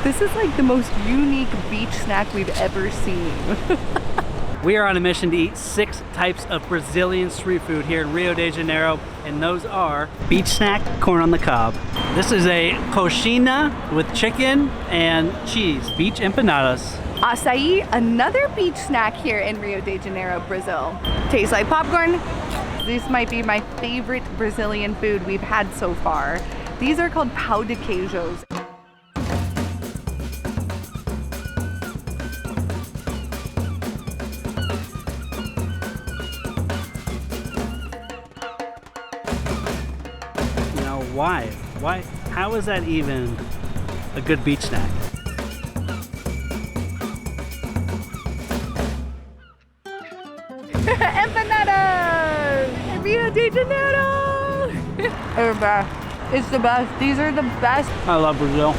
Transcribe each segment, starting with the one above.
This is like the most unique beach snack we've ever seen. We are on a mission to eat 6 types of Brazilian street food here in Rio de Janeiro, and those are beach snack, corn on the cob. This is a coxinha with chicken and cheese, beach empanadas. Acai, another beach snack here in Rio de Janeiro, Brazil. Tastes like popcorn. This might be my favorite Brazilian food we've had so far. These are called Pow Deo. Why? How is that even a good beach snack? Empanada! Rio de Janeiro! They're the best. It's the best. These are the best. I love Brazil.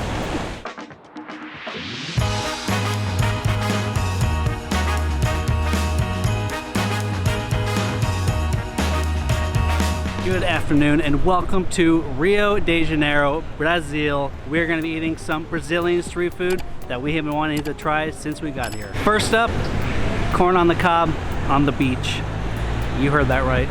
Good afternoon and welcome to Rio de Janeiro, Brazil. We're going to be eating some Brazilian street food that we have been wanting to try since we got here. First up, corn on the cob on the beach. You heard that right.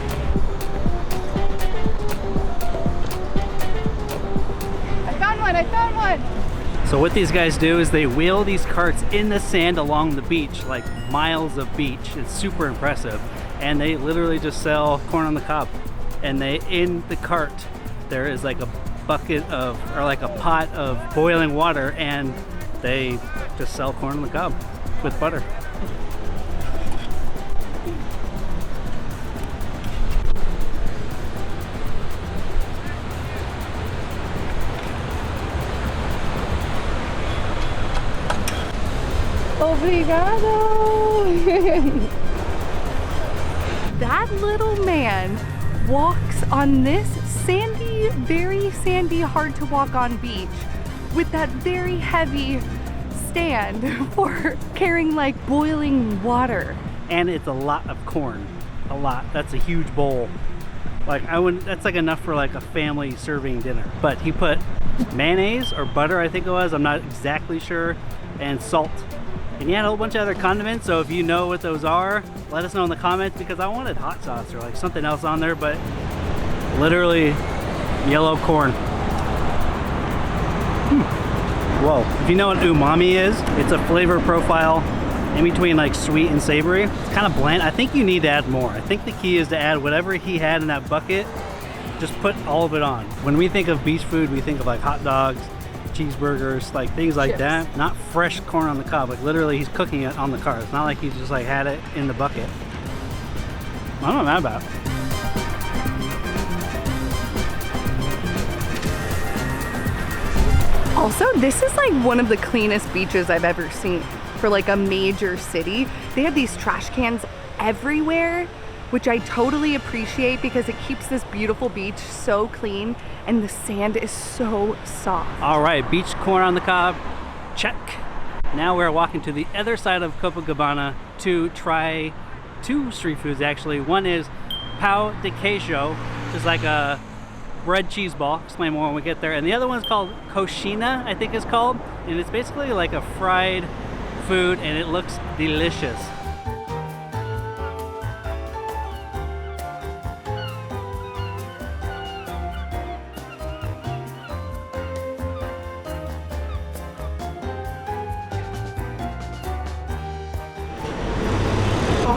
I found one! So what these guys do is they wheel these carts in the sand along the beach, like miles of beach. It's super impressive. And they literally just sell corn on the cob. And in the cart there is like a bucket of, or like a pot of boiling water, and they just sell corn on the cob with butter. Obrigado! That little man walks on this sandy, very sandy, hard to walk on beach with that very heavy stand for carrying like boiling water. And it's a lot of corn. A lot. That's a huge bowl. Like that's like enough for like a family serving dinner. But he put mayonnaise or butter, I think it was, I'm not exactly sure, and salt. And he had a whole bunch of other condiments, so if you know what those are, let us know in the comments, because I wanted hot sauce or like something else on there, but literally yellow corn. Whoa. If you know what umami is, it's a flavor profile in between like sweet and savory. It's kind of bland. I think you need to add more. I think the key is to add whatever he had in that bucket, just put all of it on. When we think of beach food, we think of like hot dogs, cheeseburgers, like things like that. Not fresh corn on the cob. Like literally he's cooking it on the cart. It's not like he's just like had it in the bucket. I'm not mad about it. Also, this is like one of the cleanest beaches I've ever seen for like a major city. They have these trash cans everywhere, which I totally appreciate because it keeps this beautiful beach so clean, and the sand is so soft. All right, beach corn on the cob, check. Now we're walking to the other side of Copacabana to try 2 street foods actually. One is Pow Deo, which is like a bread cheese ball. Explain more when we get there. And the other one's called Coxinha, I think it's called. And it's basically like a fried food, and it looks delicious.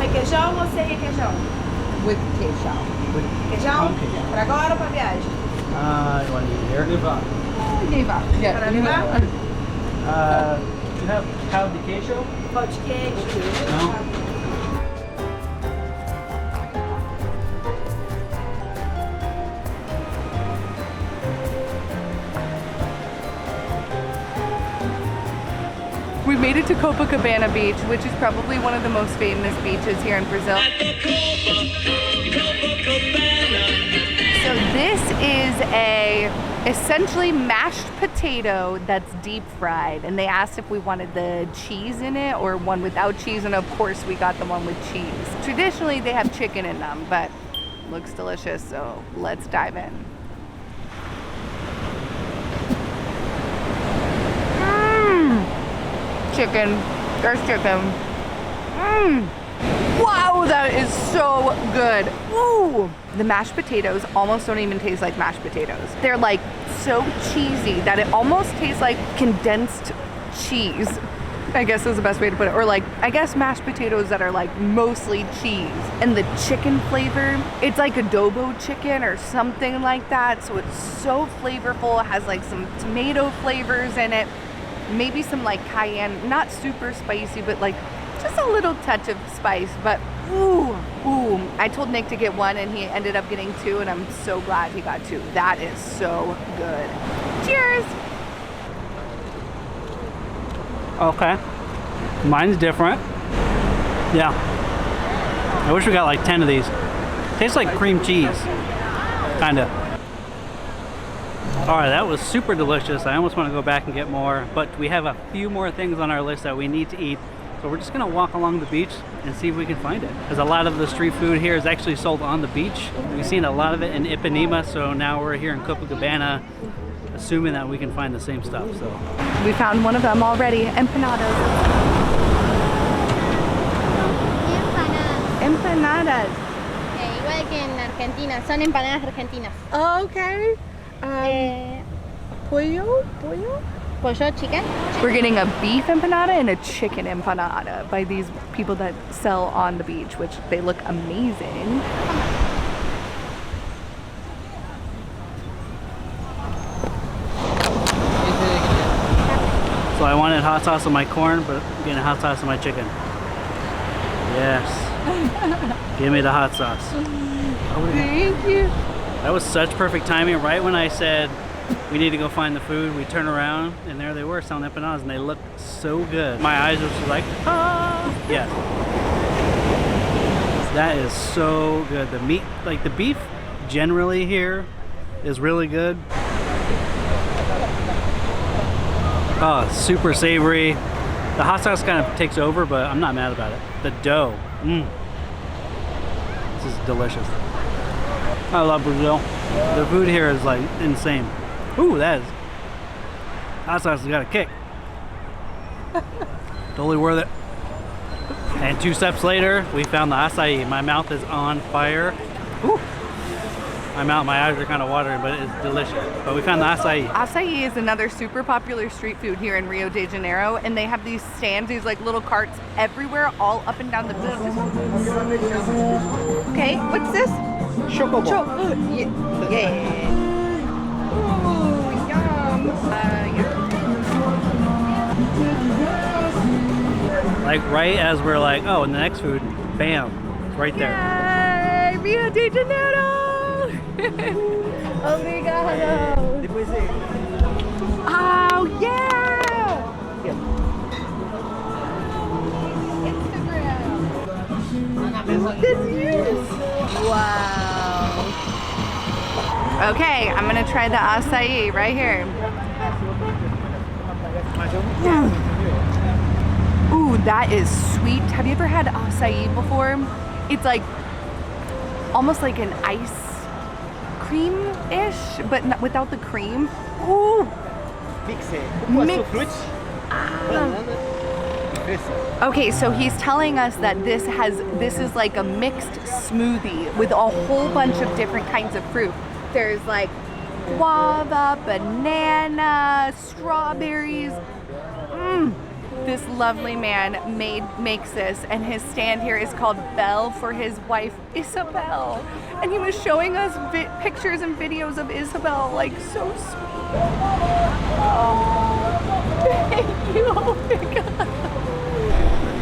Requeijão ou sem requeijão? With queijão. Queijão? Para agora ou para viagem? You want to eat here? Levar. Yeah. Para levar? Do you have Pow Deo? Pão de queijo. No. We made it to Copacabana Beach, which is probably one of the most famous beaches here in Brazil. So this is a essentially mashed potato that's deep fried, and they asked if we wanted the cheese in it or one without cheese, and of course we got the one with cheese. Traditionally they have chicken in them, but looks delicious, so let's dive in. chicken. There's chicken. Mmm. Wow, that is so good. Ooh. The mashed potatoes almost don't even taste like mashed potatoes. They're like so cheesy that it almost tastes like condensed cheese, I guess is the best way to put it. Or like, I guess mashed potatoes that are like mostly cheese. And the chicken flavor, it's like adobo chicken or something like that. So it's so flavorful. It has like some tomato flavors in it. Maybe some like cayenne, not super spicy, but like just a little touch of spice. But ooh, ooh. I told Nick to get one and he ended up getting two, and I'm so glad he got two. That is so good. Cheers. Okay. Mine's different. Yeah. I wish we got like 10 of these. Tastes like cream cheese. Kinda. Alright, that was super delicious. I almost want to go back and get more, but we have a few more things on our list that we need to eat. So we're just gonna walk along the beach and see if we can find it. Because a lot of the street food here is actually sold on the beach. We've seen a lot of it in Ipanema, so now we're here in Copacabana, assuming that we can find the same stuff. So we found one of them already. Empanadas. Empanadas. Igual que en Argentina, son empanadas argentinas. Okay. Pollo? Pollo, chicken. We're getting a beef empanada and a chicken empanada by these people that sell on the beach, which they look amazing. So I wanted hot sauce on my corn, but I'm getting hot sauce on my chicken. Yes. Give me the hot sauce. Thank you. That was such perfect timing. Right when I said we need to go find the food, we turn around and there they were selling empanadas, and they looked so good. My eyes were just like, ah! Yes. That is so good. The meat, like the beef generally here is really good. Oh, super savory. The hot sauce kind of takes over, but I'm not mad about it. The dough, this is delicious. I love Brazil. The food here is like insane. Ooh, that is, hot sauce has got a kick. Totally worth it. And 2 steps later, we found the acai. My mouth is on fire. Ooh. My eyes are kind of watering, but it's delicious. But we found the acai. Acai is another super popular street food here in Rio de Janeiro, and they have these stands, these like little carts everywhere, all up and down the beach. Okay, what's this? Chocobo. Yeah. Ooh, yum. Like right as we're like, oh, and the next food, bam, it's right there. Yay, Rio de Janeiro! Obrigado! Oh, yeah! Instagram. That's yours. Wow. Okay, I'm gonna try the acai right here. Ooh, that is sweet. Have you ever had acai before? It's like almost like an ice cream-ish, but not, without the cream. Ooh. Mix. Okay, so he's telling us that this is like a mixed smoothie with a whole bunch of different kinds of fruit. There's like guava, banana, strawberries. This lovely man makes this, and his stand here is called Belle for his wife Isabel, and he was showing us pictures and videos of Isabel, like so sweet. Oh, thank you. Oh my God,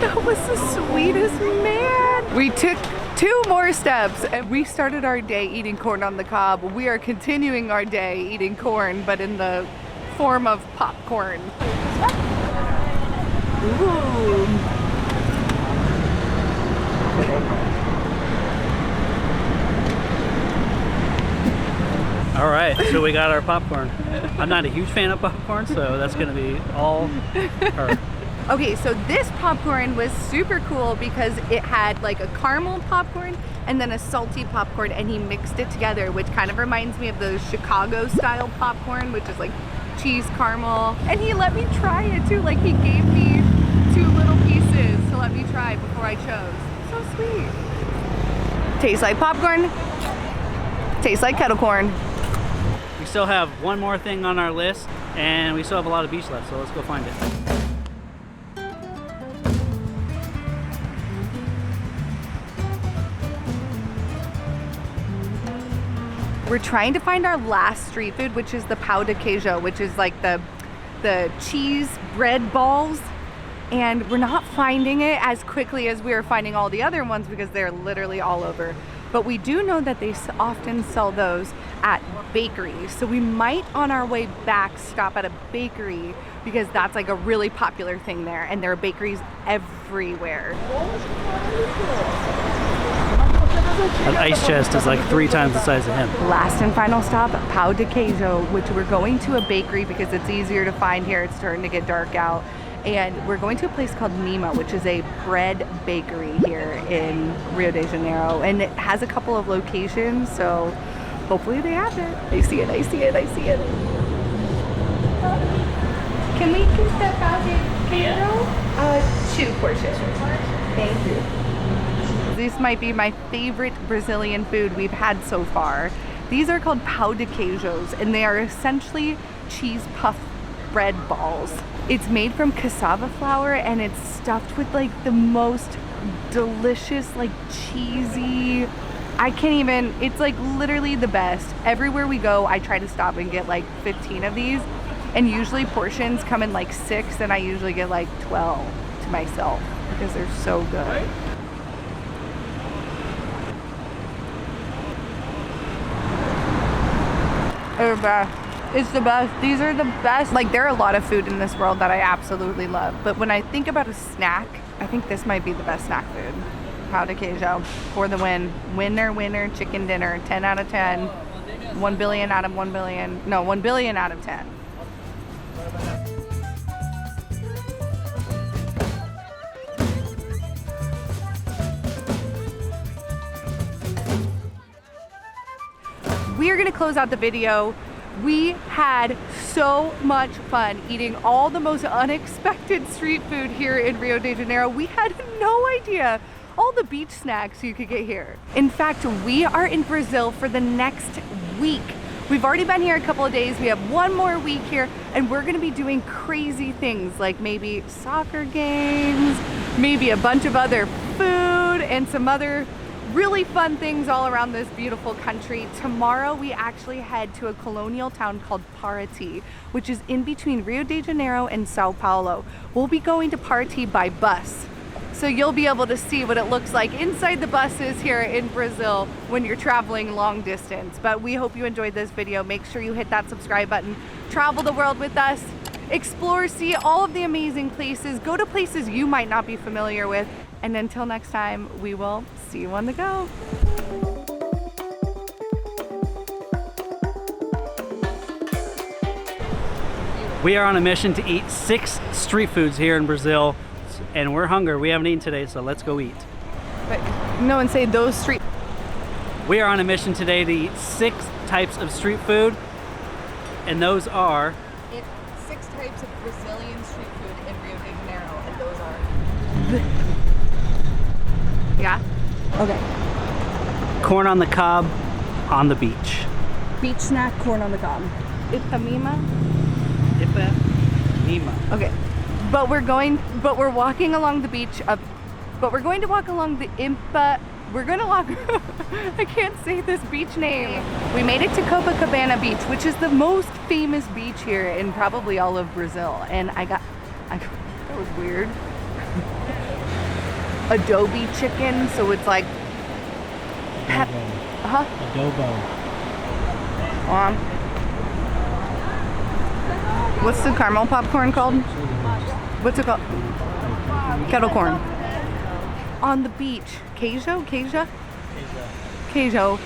that was the sweetest man. We took 2 more steps and we started our day eating corn on the cob. We are continuing our day eating corn, but in the form of popcorn. Ooh. All right, so we got our popcorn. I'm not a huge fan of popcorn, so that's gonna be all her. Okay, so this popcorn was super cool because it had like a caramel popcorn and then a salty popcorn, and he mixed it together, which kind of reminds me of the Chicago style popcorn, which is like cheese caramel. And he let me try it too, like he gave me to let me try before I chose. So sweet. Tastes like popcorn. Tastes like kettle corn. We still have one more thing on our list, and we still have a lot of beach left, so let's go find it. We're trying to find our last street food, which is the Pow Deo, which is like the cheese bread balls. And we're not finding it as quickly as we are finding all the other ones because they're literally all over. But we do know that they often sell those at bakeries. So we might on our way back stop at a bakery because that's like a really popular thing there. And there are bakeries everywhere. That ice chest is like 3 times the size of him. Last and final stop, Pow Deo, which we're going to a bakery because it's easier to find here. It's starting to get dark out. And we're going to a place called Nima, which is a bread bakery here in Rio de Janeiro. And it has a couple of locations, so hopefully they have it. I see it, I see it, I see it. Can we get the Pow Deo? 2 portions. Thank you. This might be my favorite Brazilian food we've had so far. These are called Pow Queijos, and they are essentially cheese puff bread balls. It's made from cassava flour and it's stuffed with like the most delicious, like cheesy, I can't even, it's like literally the best. Everywhere we go, I try to stop and get like 15 of these, and usually portions come in like 6, and I usually get like 12 to myself because they're so good. They're the best. It's the best. These are the best. Like, there are a lot of food in this world that I absolutely love, but when I think about a snack, I think this might be the best snack food. Pow Deo for the win. Winner, winner, chicken dinner. 10 out of 10. 1 billion out of 1 billion. No, 1 billion out of 10. We are gonna close out the video. We had so much fun eating all the most unexpected street food here in Rio de Janeiro. We had no idea all the beach snacks you could get here. In fact, we are in Brazil for the next week. We've already been here a couple of days. We have one more week here, and we're gonna be doing crazy things like maybe soccer games, maybe a bunch of other food, and some other really fun things all around this beautiful country. Tomorrow we actually head to a colonial town called Paraty, which is in between Rio de Janeiro and Sao Paulo. We'll be going to Paraty by bus, so you'll be able to see what it looks like inside the buses here in Brazil when you're traveling long distance. But we hope you enjoyed this video. Make sure you hit that subscribe button. Travel the world with us. Explore, see all of the amazing places. Go to places you might not be familiar with. And until next time, we will see you on the go. We are on a mission to eat 6 street foods here in Brazil, and we're hungry. We haven't eaten today, so let's go eat. But no one say those street. We are on a mission today to eat 6 types of street food, and those are 6 types of Brazilian street food in Rio de Janeiro, and those are. Yeah? Okay. corn on the cob on the beach. Beach snack, corn on the cob. Ipanema? Ipanema. Okay. But we're walking along the beach but we're going to walk along the we're gonna walk, I can't say this beach name. We made it to Copacabana Beach, which is the most famous beach here in probably all of Brazil. And I got that was weird. Adobe chicken, so it's like Adobo. What's the caramel popcorn called? What's it called? Kettle corn. On the beach. Queijo? Queijo? Queijo.